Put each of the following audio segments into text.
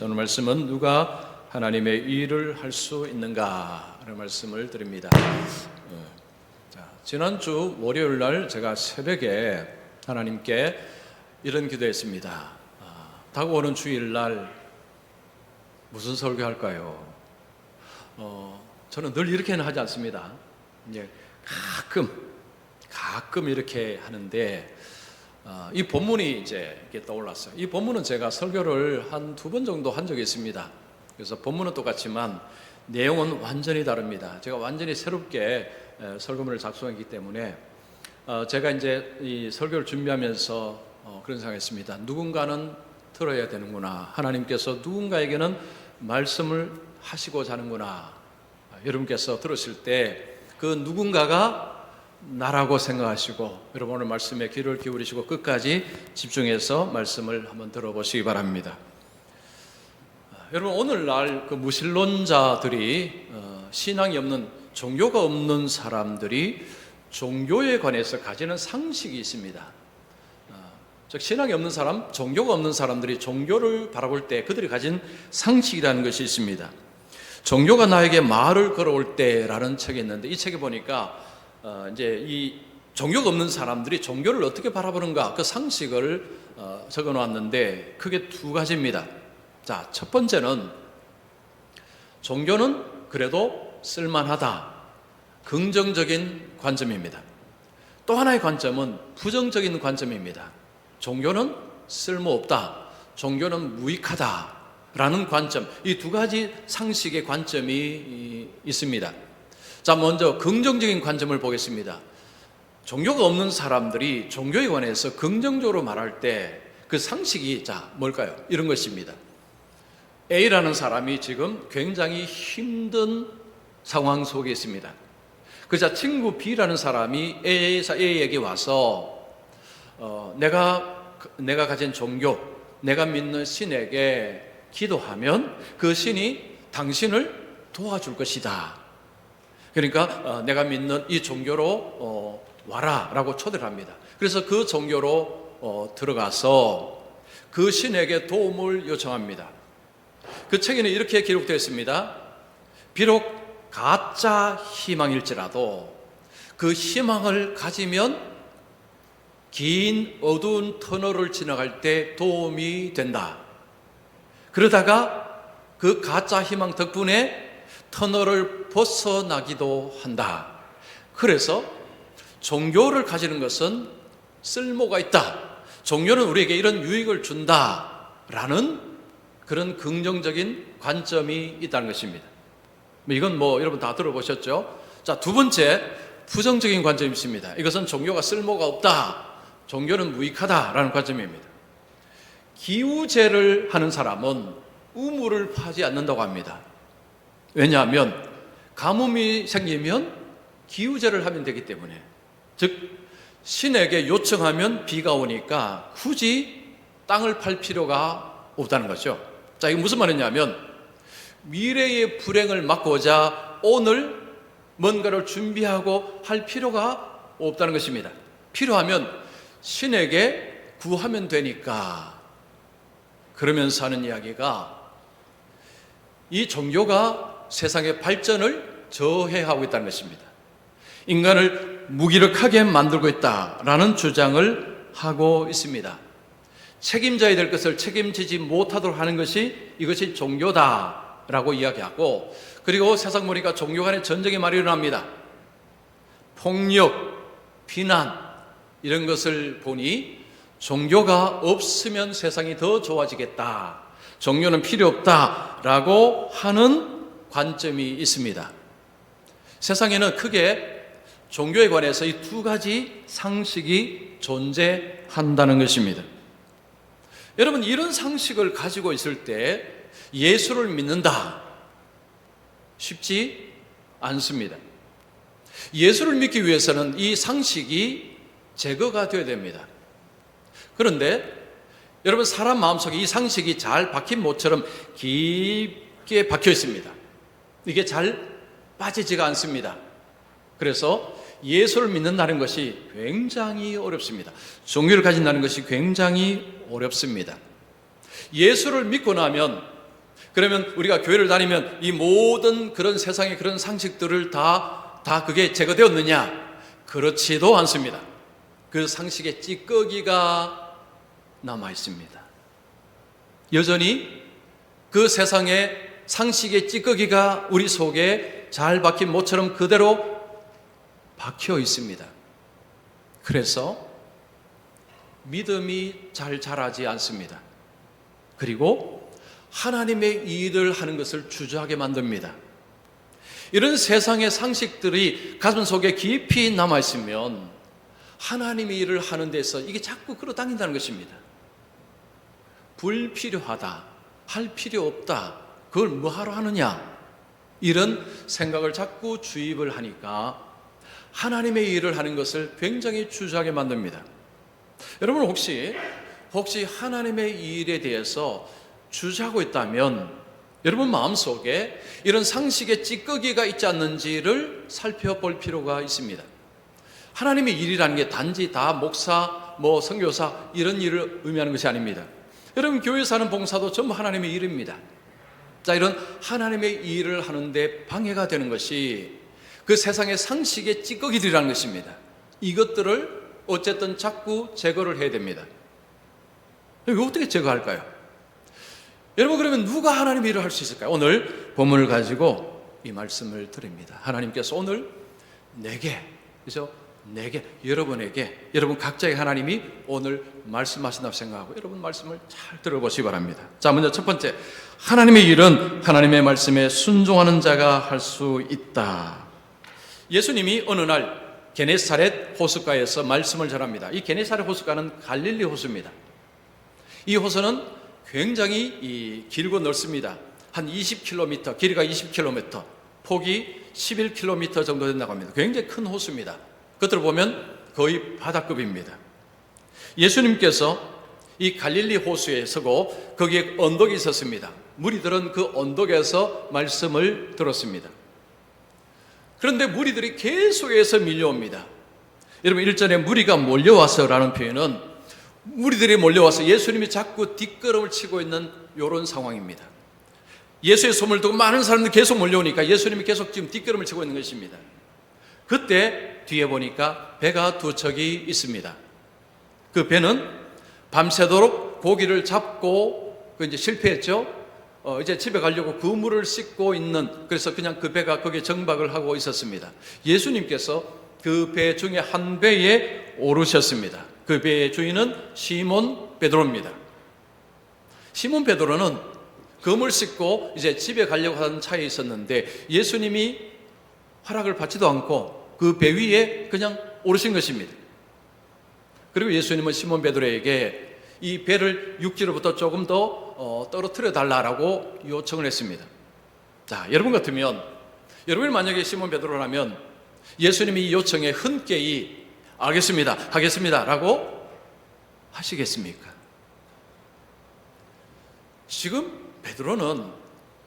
오늘 말씀은 누가 하나님의 일을 할 수 있는가 라는 말씀을 드립니다. 지난주 월요일 날 제가 새벽에 하나님께 이런 기도했습니다. 다가오는 주일 날 무슨 설교할까요? 저는 늘 이렇게는 하지 않습니다. 이제 가끔 이렇게 하는데 이 본문이 이제 이렇게 떠올랐어요. 이 본문은 제가 설교를 한 2번 정도 한 적이 있습니다. 그래서 본문은 똑같지만 내용은 완전히 다릅니다. 제가 완전히 새롭게 설교문을 작성했기 때문에 제가 이제 이 설교를 준비하면서 그런 생각했습니다. 누군가는 들어야 되는구나. 하나님께서 누군가에게는 말씀을 하시고자 하는구나. 여러분께서 들으실 때 그 누군가가 나라고 생각하시고 여러분 오늘 말씀에 귀를 기울이시고 끝까지 집중해서 말씀을 한번 들어보시기 바랍니다. 여러분 오늘날 그 무신론자들이 신앙이 없는 종교가 없는 사람들이 종교에 관해서 가지는 상식이 있습니다. 즉 신앙이 없는 사람, 종교가 없는 사람들이 종교를 바라볼 때 그들이 가진 상식이라는 것이 있습니다. 종교가 나에게 말을 걸어올 때라는 책이 있는데 이 책에 보니까 이제 이 종교가 없는 사람들이 종교를 어떻게 바라보는가 그 상식을 적어 놓았는데 크게 2가지입니다. 자, 첫 번째는 종교는 그래도 쓸만하다. 긍정적인 관점입니다. 또 하나의 관점은 부정적인 관점입니다. 종교는 쓸모없다. 종교는 무익하다. 라는 관점, 이 2가지 상식의 관점이 있습니다. 자, 먼저 긍정적인 관점을 보겠습니다. 종교가 없는 사람들이 종교에 관해서 긍정적으로 말할 때 그 상식이 뭘까요? 이런 것입니다. A라는 사람이 지금 굉장히 힘든 상황 속에 있습니다. 그자 친구 B라는 사람이 A에게 와서 내가 가진 종교, 내가 믿는 신에게 기도하면 그 신이 당신을 도와줄 것이다. 그러니까 내가 믿는 이 종교로 와라 라고 초대를 합니다. 그래서 그 종교로 들어가서 그 신에게 도움을 요청합니다. 그 책에는 이렇게 기록되어 있습니다. 비록 가짜 희망일지라도 그 희망을 가지면 긴 어두운 터널을 지나갈 때 도움이 된다. 그러다가 그 가짜 희망 덕분에 터널을 벗어나기도 한다. 그래서 종교를 가지는 것은 쓸모가 있다. 종교는 우리에게 이런 유익을 준다라는 그런 긍정적인 관점이 있다는 것입니다. 이건 여러분 다 들어보셨죠? 자, 2번째 부정적인 관점이 있습니다. 이것은 종교가 쓸모가 없다. 종교는 무익하다라는 관점입니다. 기우제를 하는 사람은 우물을 파지 않는다고 합니다. 왜냐하면 가뭄이 생기면 기우제를 하면 되기 때문에, 즉 신에게 요청하면 비가 오니까 굳이 땅을 팔 필요가 없다는 거죠. 자, 이게 무슨 말이냐면 미래의 불행을 막고자 오늘 뭔가를 준비하고 할 필요가 없다는 것입니다. 필요하면 신에게 구하면 되니까. 그러면서 하는 이야기가 이 종교가 세상의 발전을 저해하고 있다는 것입니다. 인간을 무기력하게 만들고 있다라는 주장을 하고 있습니다. 책임져야 될 것을 책임지지 못하도록 하는 것이 이것이 종교다라고 이야기하고, 그리고 세상 보니까 종교 간의 전쟁의 말이 일어납니다. 폭력, 비난 이런 것을 보니 종교가 없으면 세상이 더 좋아지겠다. 종교는 필요 없다라고 하는 관점이 있습니다. 세상에는 크게 종교에 관해서 이 2가지 상식이 존재한다는 것입니다. 여러분, 이런 상식을 가지고 있을 때 예수를 믿는다. 쉽지 않습니다. 예수를 믿기 위해서는 이 상식이 제거가 되어야 됩니다. 그런데 여러분, 사람 마음속에 이 상식이 잘 박힌 못처럼 깊게 박혀 있습니다. 이게 잘 빠지지가 않습니다. 그래서 예수를 믿는다는 것이 굉장히 어렵습니다. 종교를 가진다는 것이 굉장히 어렵습니다. 예수를 믿고 나면 그러면 우리가 교회를 다니면 이 모든 그런 세상의 그런 상식들을 다 그게 제거되었느냐? 그렇지도 않습니다. 그 상식의 찌꺼기가 남아 있습니다. 여전히 그 세상의 상식의 찌꺼기가 우리 속에 잘 박힌 못처럼 그대로 박혀 있습니다. 그래서 믿음이 잘 자라지 않습니다. 그리고 하나님의 일을 하는 것을 주저하게 만듭니다. 이런 세상의 상식들이 가슴 속에 깊이 남아 있으면 하나님의 일을 하는 데서 이게 자꾸 끌어당긴다는 것입니다. 불필요하다, 할 필요 없다, 그걸 뭐하러 하느냐, 이런 생각을 자꾸 주입을 하니까 하나님의 일을 하는 것을 굉장히 주저하게 만듭니다. 여러분 혹시 하나님의 일에 대해서 주저하고 있다면 여러분 마음속에 이런 상식의 찌꺼기가 있지 않는지를 살펴볼 필요가 있습니다. 하나님의 일이라는 게 단지 다 목사, 선교사 이런 일을 의미하는 것이 아닙니다. 여러분 교회에서 하는 봉사도 전부 하나님의 일입니다. 자, 이런 하나님의 일을 하는데 방해가 되는 것이 그 세상의 상식의 찌꺼기들이라는 것입니다. 이것들을 어쨌든 자꾸 제거를 해야 됩니다. 이거 어떻게 제거할까요? 여러분 그러면 누가 하나님의 일을 할 수 있을까요? 오늘 본문을 가지고 이 말씀을 드립니다. 하나님께서 오늘 내게, 그래서 여러분에게, 여러분 각자의 하나님이 오늘 말씀하신다고 생각하고 여러분 말씀을 잘 들어보시기 바랍니다. 자, 먼저 첫 번째, 하나님의 일은 하나님의 말씀에 순종하는 자가 할 수 있다. 예수님이 어느 날 게네사렛 호숫가에서 말씀을 전합니다. 이 게네사렛 호숫가는 갈릴리 호수입니다. 이 호수는 굉장히 길고 넓습니다. 한 20km, 길이가 20km, 폭이 11km 정도 된다고 합니다. 굉장히 큰 호수입니다. 겉으로 보면 거의 바다급입니다. 예수님께서 이 갈릴리 호수에 서고 거기에 언덕이 있었습니다. 무리들은 그 언덕에서 말씀을 들었습니다. 그런데 무리들이 계속해서 밀려옵니다. 여러분 1절에 무리가 몰려와서라는 표현은 무리들이 몰려와서 예수님이 자꾸 뒷걸음을 치고 있는 이런 상황입니다. 예수의 소문을 듣고 많은 사람들이 계속 몰려오니까 예수님이 계속 지금 뒷걸음을 치고 있는 것입니다. 그때 뒤에 보니까 배가 두 척이 있습니다. 그 배는 밤새도록 고기를 잡고 이제 실패했죠. 이제 집에 가려고 그물을 씻고 있는, 그래서 그냥 그 배가 거기에 정박을 하고 있었습니다. 예수님께서 그 배 중에 한 배에 오르셨습니다. 그 배의 주인은 시몬 베드로입니다. 시몬 베드로는 그물 씻고 이제 집에 가려고 하는 차에 있었는데 예수님이 허락을 받지도 않고 그 배 위에 그냥 오르신 것입니다. 그리고 예수님은 시몬 베드로에게 이 배를 육지로부터 조금 더 떨어뜨려 달라고 요청을 했습니다. 자, 여러분 같으면, 여러분이 만약에 시몬 베드로라면 예수님이 이 요청에 흔쾌히 알겠습니다, 하겠습니다 라고 하시겠습니까? 지금 베드로는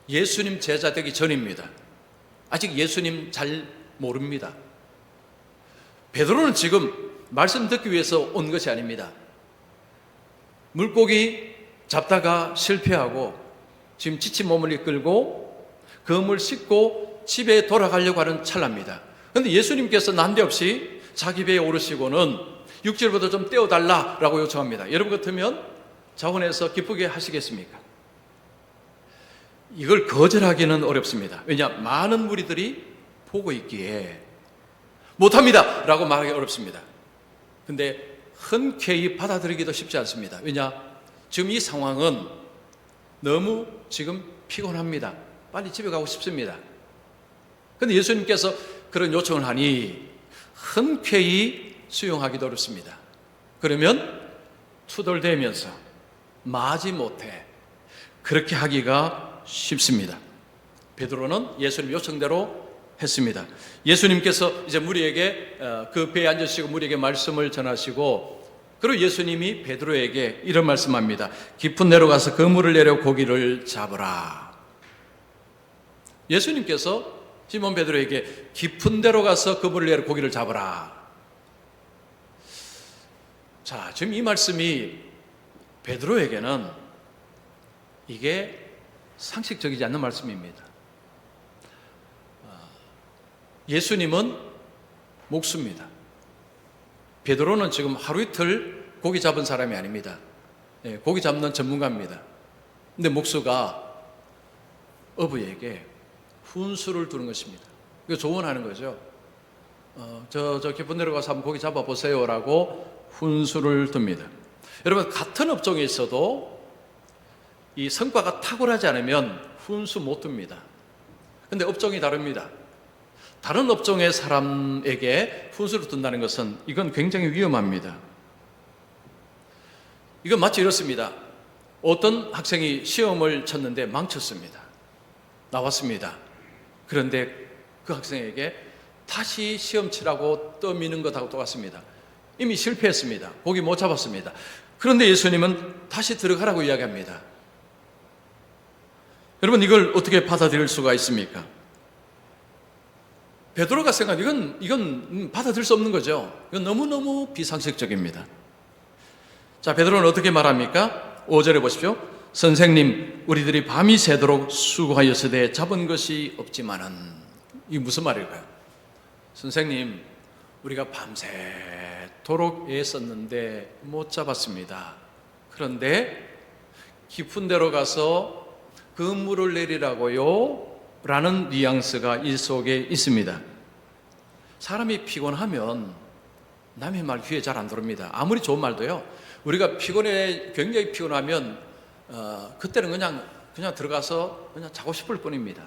예수님 제자 되기 전입니다. 아직 예수님 잘 모릅니다. 베드로는 지금 말씀 듣기 위해서 온 것이 아닙니다. 물고기 잡다가 실패하고 지금 지친 몸을 이끌고 그물 씻고 집에 돌아가려고 하는 찰나입니다. 그런데 예수님께서 난데없이 자기 배에 오르시고는 육질보다 좀 떼어달라라고 요청합니다. 여러분 같으면 자원해서 기쁘게 하시겠습니까? 이걸 거절하기는 어렵습니다. 왜냐? 많은 무리들이 보고 있기에 못합니다 라고 말하기 어렵습니다. 근데 흔쾌히 받아들이기도 쉽지 않습니다. 왜냐? 지금 이 상황은 너무 지금 피곤합니다. 빨리 집에 가고 싶습니다. 그런데 예수님께서 그런 요청을 하니 흔쾌히 수용하기도 어렵습니다. 그러면 투덜대면서 마지못해 그렇게 하기가 쉽습니다. 베드로는 예수님 요청대로 했습니다. 예수님께서 이제 무리에게 그 배에 앉으시고 무리에게 말씀을 전하시고, 그리고 예수님이 베드로에게 이런 말씀합니다. 깊은 데로 가서 그물을 내려 고기를 잡으라. 예수님께서 시몬 베드로에게 깊은 데로 가서 그물을 내려 고기를 잡으라. 자, 지금 이 말씀이 베드로에게는 이게 상식적이지 않는 말씀입니다. 예수님은 목수입니다. 베드로는 지금 하루 이틀 고기 잡은 사람이 아닙니다. 고기 잡는 전문가입니다. 근데 목수가 어부에게 훈수를 두는 것입니다. 이거 조언하는 거죠. 저 깊은 데로 가서 한번 고기 잡아보세요 라고 훈수를 둡니다. 여러분, 같은 업종에 있어도 이 성과가 탁월하지 않으면 훈수 못 둡니다. 근데 업종이 다릅니다. 다른 업종의 사람에게 훈수를 둔다는 것은 이건 굉장히 위험합니다. 이건 마치 이렇습니다. 어떤 학생이 시험을 쳤는데 망쳤습니다. 나왔습니다. 그런데 그 학생에게 다시 시험 치라고 떠미는 것하고 똑같습니다. 이미 실패했습니다. 고기 못 잡았습니다. 그런데 예수님은 다시 들어가라고 이야기합니다. 여러분, 이걸 어떻게 받아들일 수가 있습니까? 베드로가 생각하면 이건 받아들일 수 없는 거죠. 이건 너무너무 비상식적입니다. 자, 베드로는 어떻게 말합니까? 5절에 보십시오. 선생님, 우리들이 밤이 새도록 수고하였으되 잡은 것이 없지만은. 이게 무슨 말일까요? 선생님, 우리가 밤새도록 애썼는데 못 잡았습니다. 그런데 깊은 데로 가서 그물을 내리라고요? 라는 뉘앙스가 이 속에 있습니다. 사람이 피곤하면 남의 말 귀에 잘 안 들어옵니다. 아무리 좋은 말도요. 우리가 굉장히 피곤하면 그때는 그냥 들어가서 그냥 자고 싶을 뿐입니다.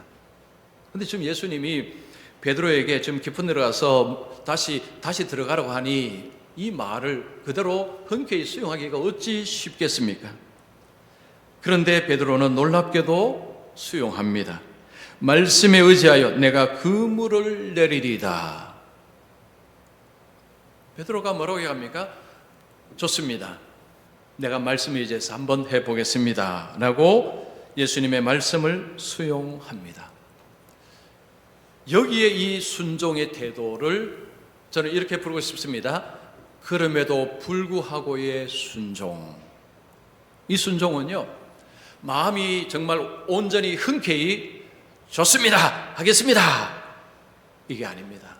근데 지금 예수님이 베드로에게 좀 깊은 데로 가서 다시 들어가라고 하니 이 말을 그대로 흔쾌히 수용하기가 어찌 쉽겠습니까? 그런데 베드로는 놀랍게도 수용합니다. 말씀에 의지하여 내가 그물을 내리리다. 베드로가 뭐라고 얘기합니까? 좋습니다. 내가 말씀에 의지해서 한번 해보겠습니다 라고 예수님의 말씀을 수용합니다. 여기에 이 순종의 태도를 저는 이렇게 부르고 싶습니다. 그럼에도 불구하고의 순종. 이 순종은요, 마음이 정말 온전히 흔쾌히 좋습니다, 하겠습니다, 이게 아닙니다.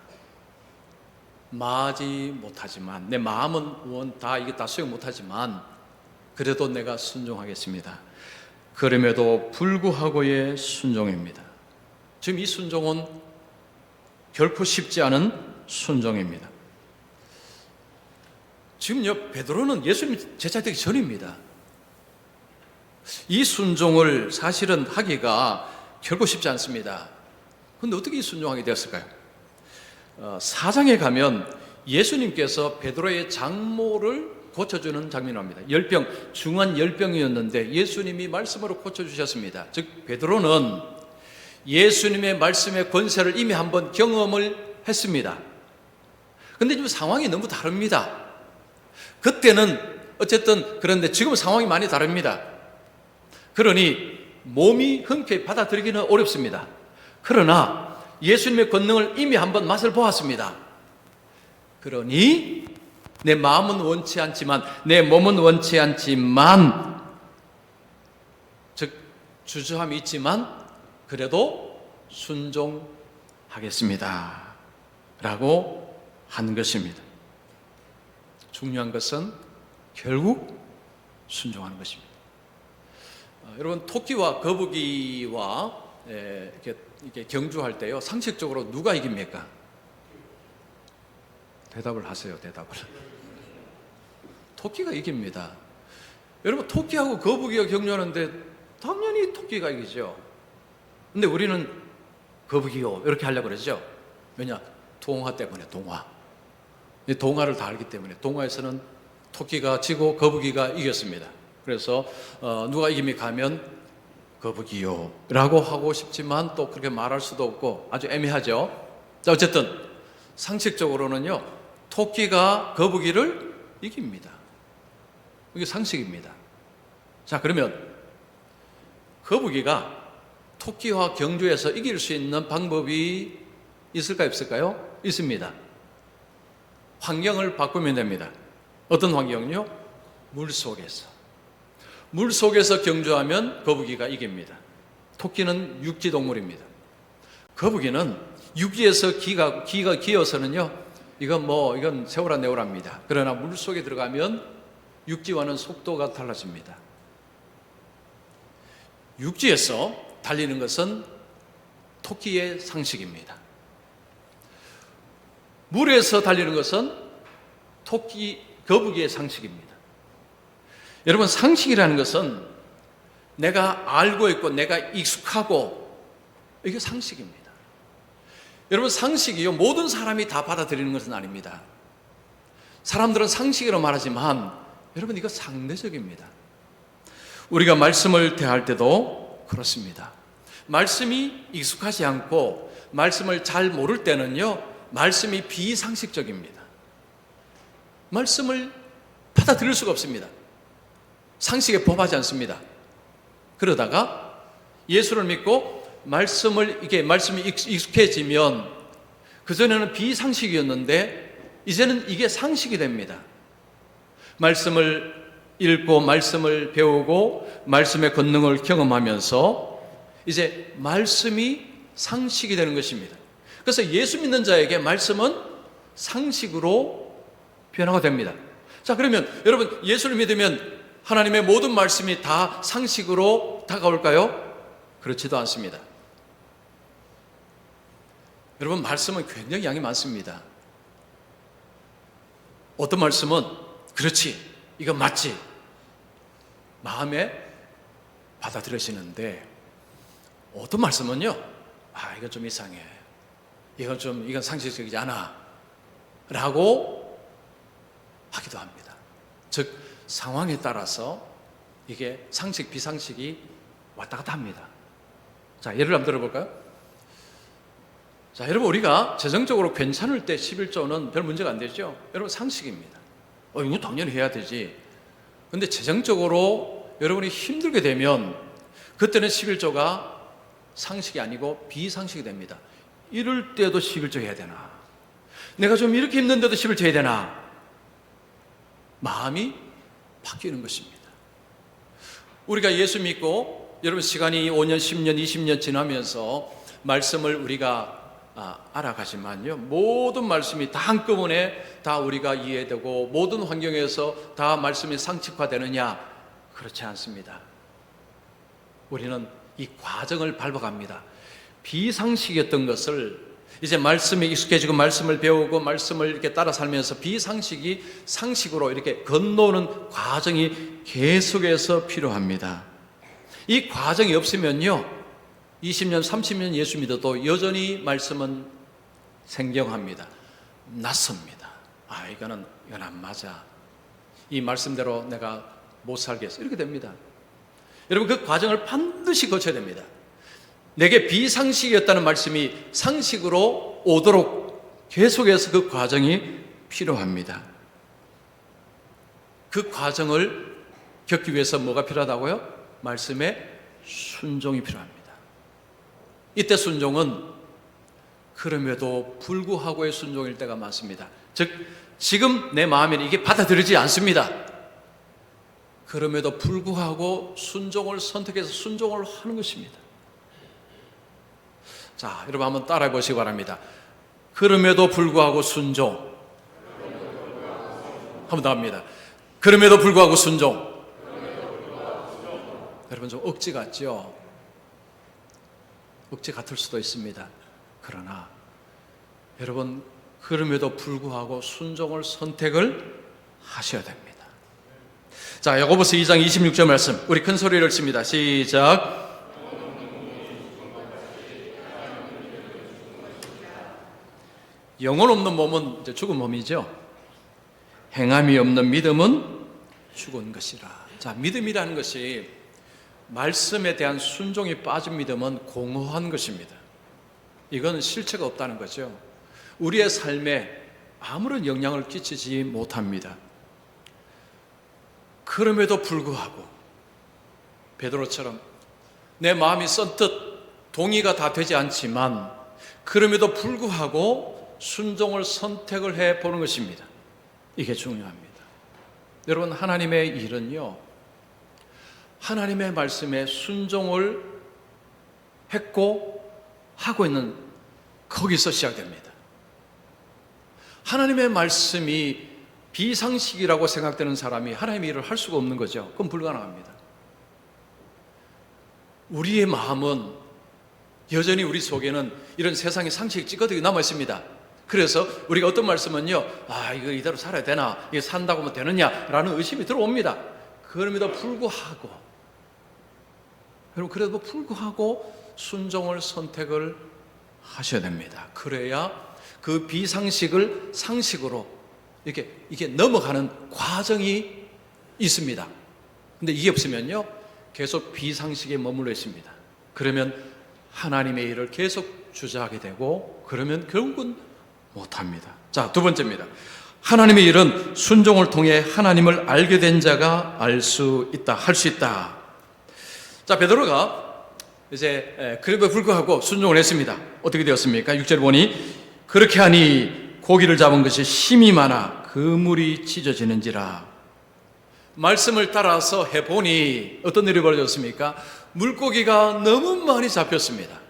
마지 못하지만, 내 마음은 이게 다 수용 못하지만 그래도 내가 순종하겠습니다. 그럼에도 불구하고의 순종입니다. 지금 이 순종은 결코 쉽지 않은 순종입니다. 지금요, 베드로는 예수님 제자 되기 전입니다. 이 순종을 사실은 하기가 결코 쉽지 않습니다. 그런데 어떻게 이 순종하게 되었을까요? 4장에 가면 예수님께서 베드로의 장모를 고쳐주는 장면이 나옵니다. 중한 열병이었는데 예수님이 말씀으로 고쳐주셨습니다. 즉 베드로는 예수님의 말씀의 권세를 이미 한번 경험을 했습니다. 그런데 지금 상황이 너무 다릅니다. 그때는 어쨌든 그런데 지금 상황이 많이 다릅니다. 그러니 몸이 흔쾌히 받아들이기는 어렵습니다. 그러나 예수님의 권능을 이미 한번 맛을 보았습니다. 그러니 내 마음은 원치 않지만, 내 몸은 원치 않지만, 즉 주저함이 있지만 그래도 순종하겠습니다 라고 한 것입니다. 중요한 것은 결국 순종하는 것입니다. 여러분, 토끼와 거북이와 이렇게 경주할 때요, 상식적으로 누가 이깁니까? 대답을 하세요. 대답을. 토끼가 이깁니다. 여러분, 토끼하고 거북이가 경주하는데 당연히 토끼가 이기죠. 근데 우리는 거북이요 이렇게 하려고 그러죠. 왜냐? 동화 때문에. 이 동화를 다 알기 때문에. 동화에서는 토끼가 지고 거북이가 이겼습니다. 그래서 누가 이깁니까 하면 거북이요 라고 하고 싶지만 또 그렇게 말할 수도 없고 아주 애매하죠. 자, 어쨌든 상식적으로는요, 토끼가 거북이를 이깁니다. 이게 상식입니다. 자, 그러면 거북이가 토끼와 경주에서 이길 수 있는 방법이 있을까요, 없을까요? 있습니다. 환경을 바꾸면 됩니다. 어떤 환경요? 물속에서 경주하면 거북이가 이깁니다. 토끼는 육지 동물입니다. 거북이는 육지에서 기가 기어서는요, 이건 세월아 내오랍니다. 그러나 물속에 들어가면 육지와는 속도가 달라집니다. 육지에서 달리는 것은 토끼의 상식입니다. 물에서 달리는 것은 거북이의 상식입니다. 여러분, 상식이라는 것은 내가 알고 있고 내가 익숙하고, 이게 상식입니다. 여러분, 상식이요, 모든 사람이 다 받아들이는 것은 아닙니다. 사람들은 상식이라고 말하지만 여러분, 이거 상대적입니다. 우리가 말씀을 대할 때도 그렇습니다. 말씀이 익숙하지 않고 말씀을 잘 모를 때는요, 말씀이 비상식적입니다. 말씀을 받아들일 수가 없습니다. 상식에 법하지 않습니다. 그러다가 예수를 믿고 말씀이 익숙해지면, 그전에는 비상식이었는데 이제는 이게 상식이 됩니다. 말씀을 읽고 말씀을 배우고 말씀의 권능을 경험하면서 이제 말씀이 상식이 되는 것입니다. 그래서 예수 믿는 자에게 말씀은 상식으로 변화가 됩니다. 자, 그러면 여러분, 예수를 믿으면 하나님의 모든 말씀이 다 상식으로 다가올까요? 그렇지도 않습니다. 여러분, 말씀은 굉장히 양이 많습니다. 어떤 말씀은 그렇지, 이거 맞지, 마음에 받아들여지는데, 어떤 말씀은요, 이건 좀 이상해, 이건 상식적이지 않아 라고 하기도 합니다. 즉, 상황에 따라서 이게 상식, 비상식이 왔다 갔다 합니다. 자, 예를 한번 들어볼까요? 자, 여러분, 우리가 재정적으로 괜찮을 때 11조는 별 문제가 안 되죠? 여러분, 상식입니다. 이거 당연히 해야 되지. 근데 재정적으로 여러분이 힘들게 되면 그때는 11조가 상식이 아니고 비상식이 됩니다. 이럴 때도 11조 해야 되나? 내가 좀 이렇게 힘든데도 11조 해야 되나? 마음이 바뀌는 것입니다. 우리가 예수 믿고 여러분, 시간이 5년, 10년, 20년 지나면서 말씀을 우리가 알아가지만요, 모든 말씀이 다 한꺼번에 다 우리가 이해되고 모든 환경에서 다 말씀이 상식화되느냐? 그렇지 않습니다. 우리는 이 과정을 밟아갑니다. 비상식이었던 것을 이제 말씀에 익숙해지고 말씀을 배우고 말씀을 이렇게 따라 살면서 비상식이 상식으로 이렇게 건너오는 과정이 계속해서 필요합니다. 이 과정이 없으면요, 20년, 30년 예수 믿어도 여전히 말씀은 생경합니다. 낯섭니다. 이건 안 맞아. 이 말씀대로 내가 못 살겠어. 이렇게 됩니다. 여러분, 그 과정을 반드시 거쳐야 됩니다. 내게 비상식이었다는 말씀이 상식으로 오도록 계속해서 그 과정이 필요합니다. 그 과정을 겪기 위해서 뭐가 필요하다고요? 말씀의 순종이 필요합니다. 이때 순종은 그럼에도 불구하고의 순종일 때가 많습니다. 즉, 지금 내 마음에는 이게 받아들이지 않습니다. 그럼에도 불구하고 순종을 선택해서 순종을 하는 것입니다. 자, 여러분 한번 따라해 보시기 바랍니다. 그럼에도 불구하고 순종. 한 번 더 합니다. 그럼에도 불구하고 순종. 여러분, 좀 억지 같죠? 억지 같을 수도 있습니다. 그러나 여러분, 그럼에도 불구하고 순종을 선택을 하셔야 됩니다. 자, 야고보서 2장 26절 말씀, 우리 큰 소리를 칩니다. 시작. 영혼 없는 몸은 이제 죽은 몸이죠. 행함이 없는 믿음은 죽은 것이라. 자, 믿음이라는 것이, 말씀에 대한 순종이 빠진 믿음은 공허한 것입니다. 이건 실체가 없다는 거죠. 우리의 삶에 아무런 영향을 끼치지 못합니다. 그럼에도 불구하고 베드로처럼 내 마음이 선뜻 동의가 다 되지 않지만 그럼에도 불구하고 순종을 선택을 해보는 것입니다. 이게 중요합니다. 여러분, 하나님의 일은요, 하나님의 말씀에 순종을 했고 하고 있는 거기서 시작됩니다. 하나님의 말씀이 비상식이라고 생각되는 사람이 하나님의 일을 할 수가 없는 거죠. 그건 불가능합니다. 우리의 마음은 여전히 우리 속에는 이런 세상의 상식이 찌꺼기가 남아 있습니다. 그래서 우리가 어떤 말씀은요, 이거 이대로 살아야 되나, 이거 산다고 하면 되느냐라는 의심이 들어옵니다. 그럼에도 불구하고, 여러분, 그래도 불구하고 순종을 선택을 하셔야 됩니다. 그래야 그 비상식을 상식으로 이게 넘어가는 과정이 있습니다. 근데 이게 없으면요, 계속 비상식에 머물러 있습니다. 그러면 하나님의 일을 계속 주저하게 되고, 그러면 결국은 못합니다. 자, 두 번째입니다. 하나님의 일은 순종을 통해 하나님을 알게 된 자가 알 수 있다, 할 수 있다. 자, 베드로가 이제 그래도 불구하고 순종을 했습니다. 어떻게 되었습니까? 6절 보니 그렇게 하니 고기를 잡은 것이 힘이 많아 그물이 찢어지는지라. 말씀을 따라서 해보니 어떤 일이 벌어졌습니까? 물고기가 너무 많이 잡혔습니다.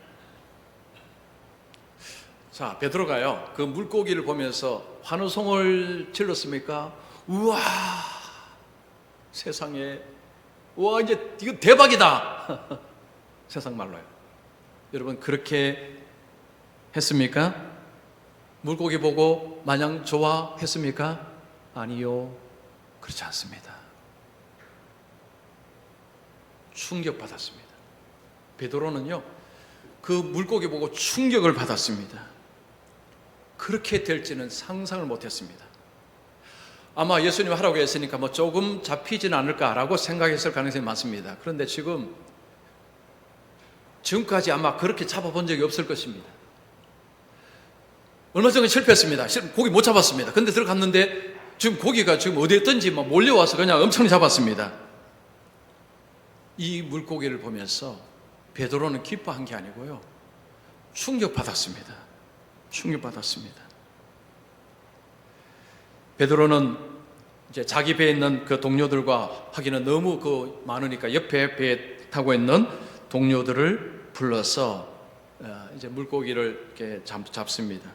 자, 베드로가요, 그 물고기를 보면서 환호성을 질렀습니까? 우와, 세상에, 우와, 이제 이거 대박이다. 세상 말로요. 여러분, 그렇게 했습니까? 물고기 보고 마냥 좋아했습니까? 아니요, 그렇지 않습니다. 충격받았습니다. 베드로는요, 그 물고기 보고 충격을 받았습니다. 그렇게 될지는 상상을 못했습니다. 아마 예수님 하라고 했으니까 뭐 조금 잡히지는 않을까라고 생각했을 가능성이 많습니다. 그런데 지금까지 아마 그렇게 잡아본 적이 없을 것입니다. 얼마 전에 실패했습니다. 고기 못 잡았습니다. 근데 들어갔는데 지금 고기가 지금 어디에 있든지 막 몰려와서 그냥 엄청 잡았습니다. 이 물고기를 보면서 베드로는 기뻐한 게 아니고요, 충격받았습니다. 충격받았습니다. 베드로는 이제 자기 배에 있는 그 동료들과 하기는 너무 많으니까 옆에 배에 타고 있는 동료들을 불러서 이제 물고기를 이렇게 잡습니다.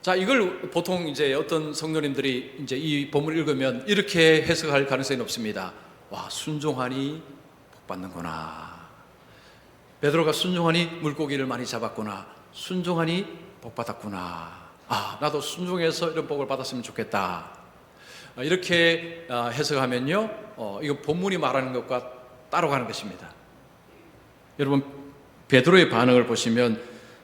자, 이걸 보통 이제 어떤 성도님들이 이제 이 본문을 읽으면 이렇게 해석할 가능성이 높습니다. 와, 순종하니 복 받는구나. 베드로가 순종하니 물고기를 많이 잡았구나. 순종하니 복 받았구나. 나도 순종해서 이런 복을 받았으면 좋겠다. 이렇게 해석하면요, 이거 본문이 말하는 것과 따라가는 것입니다. 여러분, 베드로의 반응을 보시면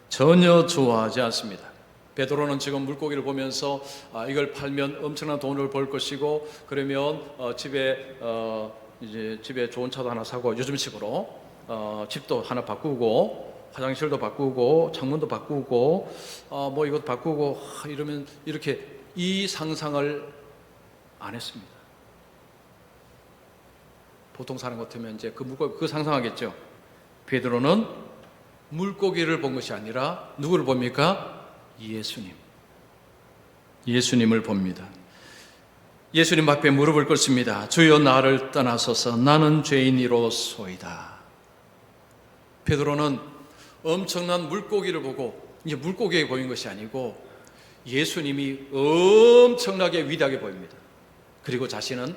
전혀 좋아하지 않습니다. 베드로는 지금 물고기를 보면서 이걸 팔면 엄청난 돈을 벌 것이고, 그러면 집에 좋은 차도 하나 사고, 요즘식으로 집도 하나 바꾸고, 화장실도 바꾸고, 창문도 바꾸고, 뭐 이것도 바꾸고, 이러면 이렇게 이 상상을 안 했습니다. 보통 사람 같으면 이제 그 상상하겠죠. 베드로는 물고기를 본 것이 아니라 누구를 봅니까? 예수님을 봅니다. 예수님 앞에 무릎을 꿇습니다. 주여, 나를 떠나소서, 나는 죄인이로소이다. 베드로는 엄청난 물고기를 보고, 이제 물고기에 보인 것이 아니고 예수님이 엄청나게 위대하게 보입니다. 그리고 자신은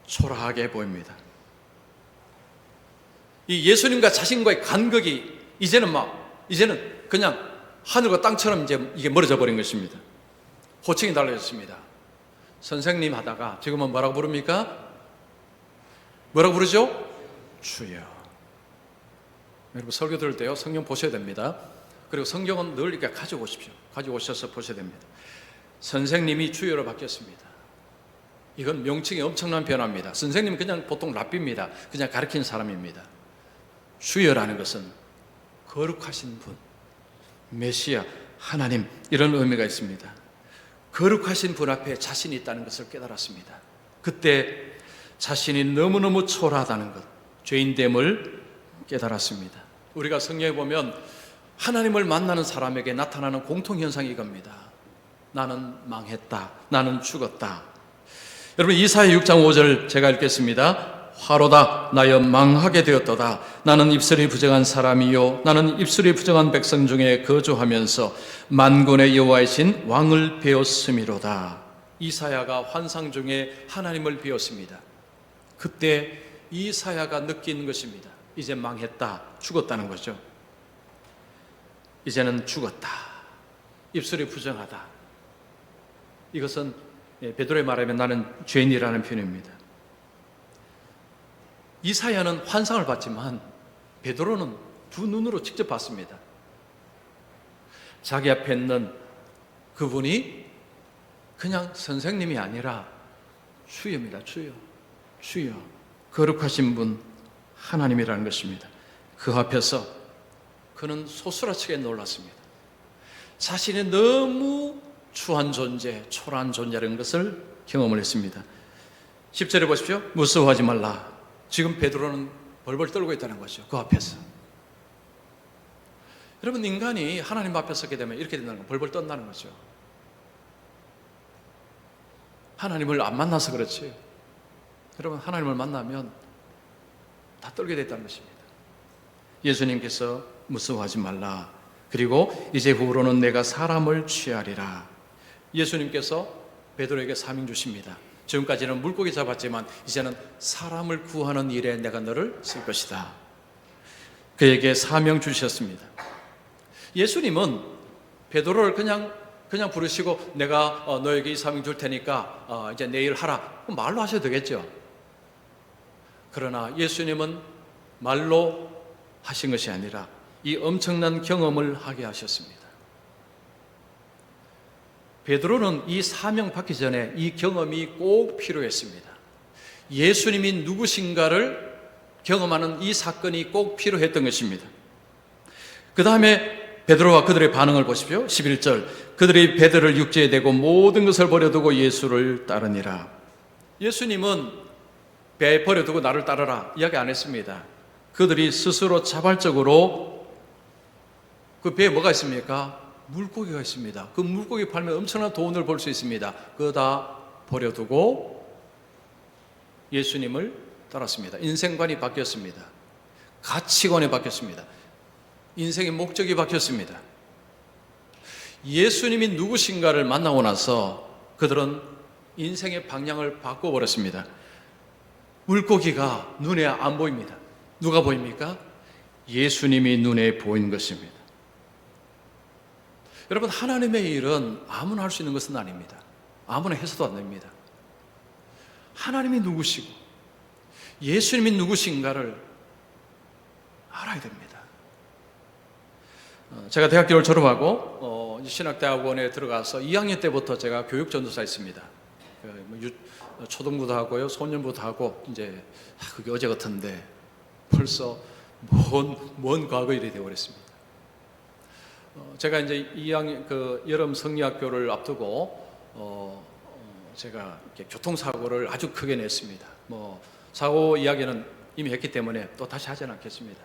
초라하게 보입니다. 이 예수님과 자신과의 간극이 이제는 그냥 하늘과 땅처럼 이제 이게 멀어져 버린 것입니다. 호칭이 달라졌습니다. 선생님 하다가 지금은 뭐라고 부릅니까? 뭐라고 부르죠? 주여. 여러분, 설교 들을 때요, 성경 보셔야 됩니다. 그리고 성경은 늘 이렇게 가지고 오십시오. 가지고 오셔서 보셔야 됩니다. 선생님이 주여로 바뀌었습니다. 이건 명칭이 엄청난 변화입니다. 선생님은 그냥 보통 랍비입니다. 그냥 가르치는 사람입니다. 주여라는 것은 거룩하신 분, 메시아, 하나님, 이런 의미가 있습니다. 거룩하신 분 앞에 자신이 있다는 것을 깨달았습니다. 그때 자신이 너무너무 초라하다는 것, 죄인됨을 깨달았습니다. 우리가 성경에 보면 하나님을 만나는 사람에게 나타나는 공통현상이 이겁니다. 나는 망했다. 나는 죽었다. 여러분, 이사야 6장 5절 제가 읽겠습니다. 화로다. 나여 망하게 되었도다. 나는 입술이 부정한 사람이요 나는 입술이 부정한 백성 중에 거주하면서 만군의 여호와이신 왕을 배웠음이로다. 이사야가 환상 중에 하나님을 배웠습니다. 그때 이사야가 느낀 것입니다. 이제 망했다, 죽었다는 거죠. 이제는 죽었다. 입술이 부정하다. 이것은 베드로의 말하면 나는 죄인이라는 표현입니다. 이사야는 환상을 봤지만 베드로는 두 눈으로 직접 봤습니다. 자기 앞에 있는 그분이 그냥 선생님이 아니라 주여입니다. 주여. 거룩하신 분 하나님이라는 것입니다. 그 앞에서 그는 소스라치게 놀랐습니다. 자신이 너무 추한 존재, 초라한 존재라는 것을 경험을 했습니다. 10절에 보십시오. 무서워하지 말라. 지금 베드로는 벌벌 떨고 있다는 거죠. 그 앞에서. 여러분, 인간이 하나님 앞에 서게 되면 이렇게 된다는 거예요. 벌벌 떤다는 거죠. 하나님을 안 만나서 그렇지. 여러분, 하나님을 만나면 다 떨게 됐다는 것입니다. 예수님께서 무서워하지 말라. 그리고 이제 후로는 내가 사람을 취하리라. 예수님께서 베드로에게 사명 주십니다. 지금까지는 물고기 잡았지만 이제는 사람을 구하는 일에 내가 너를 쓸 것이다. 그에게 사명 주셨습니다. 예수님은 베드로를 그냥 부르시고 내가 너에게 이 사명 줄 테니까 이제 내일 하라. 말로 하셔도 되겠죠. 그러나 예수님은 말로 하신 것이 아니라 이 엄청난 경험을 하게 하셨습니다. 베드로는 이 사명 받기 전에 이 경험이 꼭 필요했습니다. 예수님이 누구신가를 경험하는 이 사건이 꼭 필요했던 것입니다. 그 다음에 베드로와 그들의 반응을 보십시오. 11절. 그들이 베드로를 육지에 대고 모든 것을 버려두고 예수를 따르니라. 예수님은 배 버려두고 나를 따르라 이야기 안 했습니다. 그들이 스스로 자발적으로 그 배에 뭐가 있습니까? 물고기가 있습니다. 그 물고기 팔면 엄청난 돈을 벌 수 있습니다. 그거 다 버려두고 예수님을 따랐습니다. 인생관이 바뀌었습니다. 가치관이 바뀌었습니다. 인생의 목적이 바뀌었습니다. 예수님이 누구신가를 만나고 나서 그들은 인생의 방향을 바꿔버렸습니다. 물고기가 눈에 안 보입니다. 누가 보입니까? 예수님이 눈에 보인 것입니다. 여러분, 하나님의 일은 아무나 할 수 있는 것은 아닙니다. 아무나 해서도 안 됩니다. 하나님이 누구시고 예수님이 누구신가를 알아야 됩니다. 제가 대학교를 졸업하고 신학대학원에 들어가서 2학년 때부터 제가 교육전도사였습니다. 초등부도 하고요, 소년부도 하고, 이제 그게 어제 같은데 벌써 먼 과거 일이 되어버렸습니다. 제가 이제 2학년 그 여름 성리학교를 앞두고 제가 이렇게 교통사고를 아주 크게 냈습니다. 사고 이야기는 이미 했기 때문에 또 다시 하지는 않겠습니다.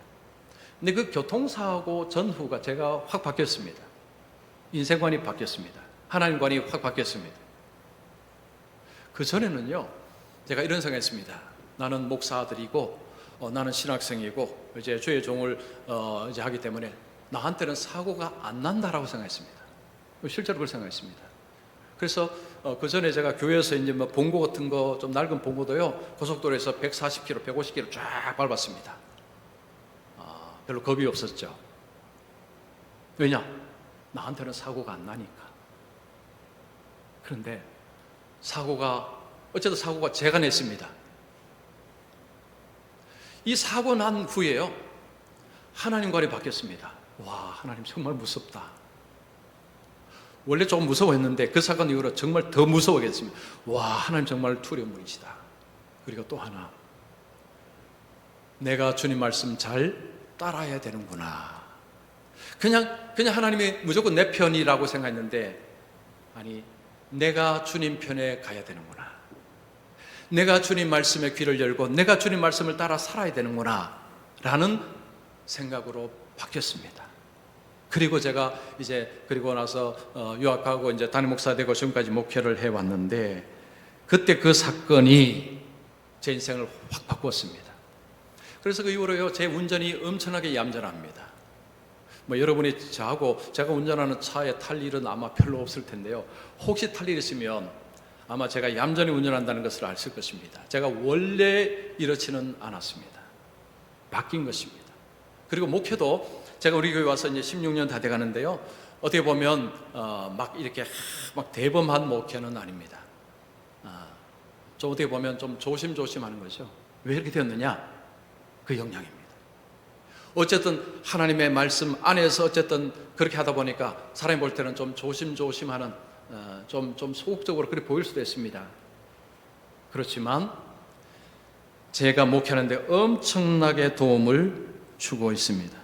근데 그 교통사고 전후가 제가 확 바뀌었습니다. 인생관이 바뀌었습니다. 하나님관이 확 바뀌었습니다. 그 전에는요, 제가 이런 생각했습니다. 나는 목사들이고 나는 신학생이고 이제 주의 종을 이제 하기 때문에 나한테는 사고가 안 난다라고 생각했습니다. 실제로 그걸 생각했습니다. 그래서 그 전에 제가 교회에서 이제 봉고 같은 거 좀 낡은 봉고도요, 고속도로에서 140km, 150km 쫙 밟았습니다. 별로 겁이 없었죠. 왜냐? 나한테는 사고가 안 나니까. 그런데 어쨌든 사고가 제가 냈습니다. 이 사고 난 후에요, 하나님과는 바뀌었습니다. 와, 하나님 정말 무섭다. 원래 조금 무서워했는데 그 사건 이후로 정말 더 무서워했습니다. 와, 하나님 정말 두려운 분이시다. 그리고 또 하나, 내가 주님 말씀 잘 따라야 되는구나. 그냥 하나님이 무조건 내 편이라고 생각했는데, 아니, 내가 주님 편에 가야 되는구나. 내가 주님 말씀에 귀를 열고 내가 주님 말씀을 따라 살아야 되는구나 라는 생각으로 바뀌었습니다. 그리고 제가 이제 그리고 나서 유학하고 이제 담임 목사 되고 지금까지 목회를 해왔는데, 그때 그 사건이 제 인생을 확 바꾸었습니다. 그래서 그 이후로요, 제 운전이 엄청나게 얌전합니다. 뭐 여러분이 저하고 제가 운전하는 차에 탈 일은 아마 별로 없을 텐데요, 혹시 탈 일 있으면 아마 제가 얌전히 운전한다는 것을 아실 것입니다. 제가 원래 이렇지는 않았습니다. 바뀐 것입니다. 그리고 목회도 제가 우리 교회 와서 이제 16년 다 돼가는데요, 어떻게 보면 막 이렇게 막 대범한 목회는 아닙니다. 좀 어떻게 보면 좀 조심조심하는 거죠. 왜 이렇게 되었느냐? 그 영향입니다. 어쨌든 하나님의 말씀 안에서 어쨌든 그렇게 하다 보니까 사람이 볼 때는 좀 조심조심하는, 좀 소극적으로 그렇게 보일 수도 있습니다. 그렇지만 제가 목회하는데 엄청나게 도움을 주고 있습니다.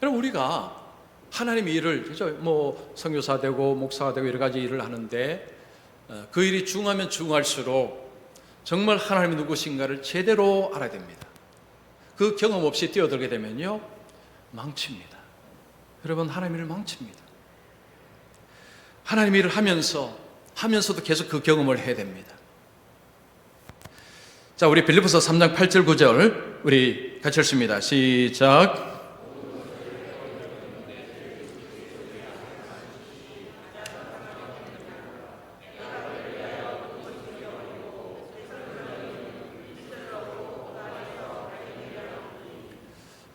여러분, 우리가 하나님의 일을, 그죠? 뭐 선교사 되고 목사가 되고 여러 가지 일을 하는데 그 일이 중하면 중할수록 정말 하나님이 누구신가를 제대로 알아야 됩니다. 그 경험 없이 뛰어들게 되면요, 망칩니다. 여러분, 하나님의 일을 망칩니다. 하나님의 일을 하면서도 계속 그 경험을 해야 됩니다. 자, 우리 빌립보서 3장 8절 9절 우리 같이 읽습니다. 시작.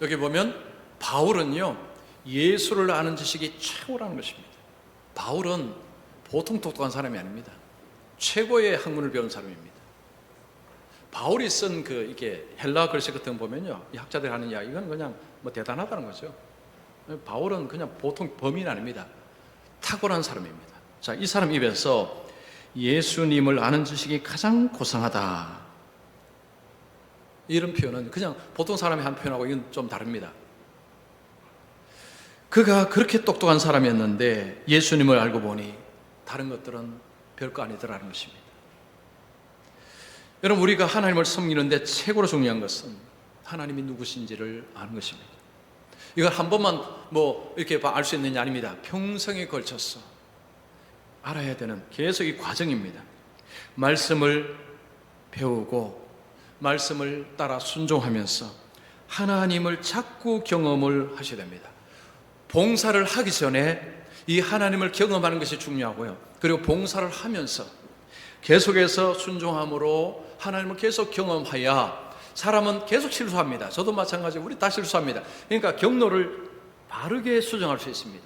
여기 보면 바울은요, 예수를 아는 지식이 최고라는 것입니다. 바울은 보통 똑똑한 사람이 아닙니다. 최고의 학문을 배운 사람입니다. 바울이 쓴 이게 헬라 글씨 같은 거 보면요, 이 학자들이 하는 이야기, 이건 그냥 뭐 대단하다는 거죠. 바울은 그냥 보통 범인 아닙니다. 탁월한 사람입니다. 자, 이 사람 입에서 예수님을 아는 지식이 가장 고상하다, 이런 표현은 그냥 보통 사람이 한 표현하고 이건 좀 다릅니다. 그가 그렇게 똑똑한 사람이었는데 예수님을 알고 보니 다른 것들은 별거 아니더라는 것입니다. 여러분, 우리가 하나님을 섬기는데 최고로 중요한 것은 하나님이 누구신지를 아는 것입니다. 이걸 한 번만 뭐 이렇게 알 수 있는 게 아닙니다. 평생에 걸쳐서 알아야 되는 계속 이 과정입니다. 말씀을 배우고 말씀을 따라 순종하면서 하나님을 자꾸 경험을 하셔야 됩니다. 봉사를 하기 전에 이 하나님을 경험하는 것이 중요하고요, 그리고 봉사를 하면서 계속해서 순종함으로 하나님을 계속 경험하여 사람은 계속 실수합니다. 저도 마찬가지로 우리 다 실수합니다. 그러니까 경로를 바르게 수정할 수 있습니다.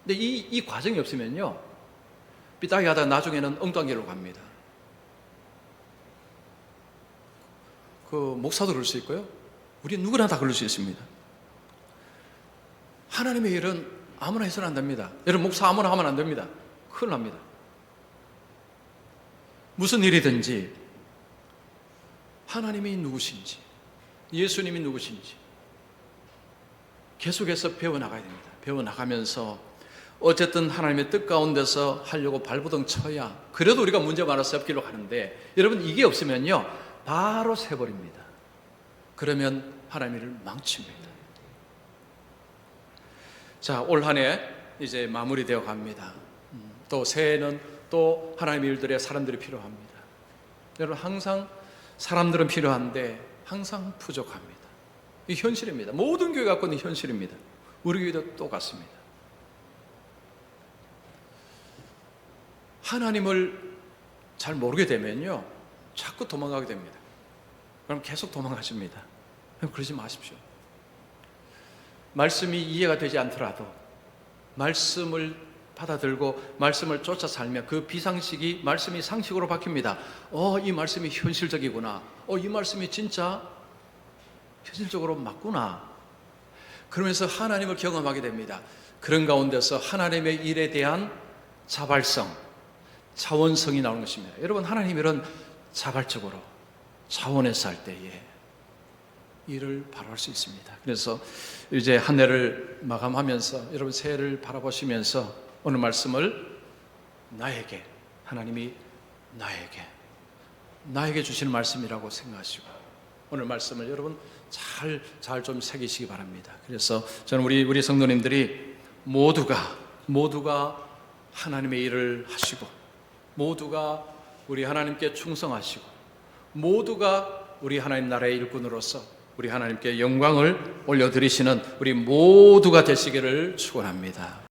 근데 이 과정이 없으면요, 삐딱이 하다가 나중에는 엉뚱한 길로 갑니다. 그 목사도 그럴 수 있고요, 우리 누구나 다 그럴 수 있습니다. 하나님의 일은 아무나 해서는 안 됩니다. 여러분, 목사 아무나 하면 안 됩니다. 큰일 납니다. 무슨 일이든지 하나님이 누구신지, 예수님이 누구신지 계속해서 배워나가야 됩니다. 배워나가면서 어쨌든 하나님의 뜻 가운데서 하려고 발버둥 쳐야 그래도 우리가 문제 많아서 옆길로 가는데, 여러분, 이게 없으면요 바로 새버립니다. 그러면 하나님의 일을 망칩니다. 자, 올 한 해 이제 마무리되어 갑니다. 또 새해는 또 하나님의 일들에 사람들이 필요합니다. 여러분, 항상 사람들은 필요한데 항상 부족합니다. 이 현실입니다. 모든 교회 갖고 있는 현실입니다. 우리 교회도 똑같습니다. 하나님을 잘 모르게 되면요 자꾸 도망가게 됩니다. 그럼 계속 도망가십니다. 그러지 마십시오. 말씀이 이해가 되지 않더라도 말씀을 받아들고 말씀을 쫓아 살면 그 비상식이 말씀이 상식으로 바뀝니다. 이 말씀이 현실적이구나. 이 말씀이 진짜 현실적으로 맞구나. 그러면서 하나님을 경험하게 됩니다. 그런 가운데서 하나님의 일에 대한 자발성, 자원성이 나오는 것입니다. 여러분, 하나님 일은 자발적으로 자원해서 할 때에 일을 바로 할 수 있습니다. 그래서 이제 한 해를 마감하면서 여러분 새해를 바라보시면서 오늘 말씀을 나에게, 하나님이 나에게 주시는 말씀이라고 생각하시고 오늘 말씀을 여러분 잘 좀 새기시기 바랍니다. 그래서 저는 우리 성도님들이 모두가 하나님의 일을 하시고 모두가 우리 하나님께 충성하시고 모두가 우리 하나님 나라의 일꾼으로서 우리 하나님께 영광을 올려드리시는 우리 모두가 되시기를 축원합니다.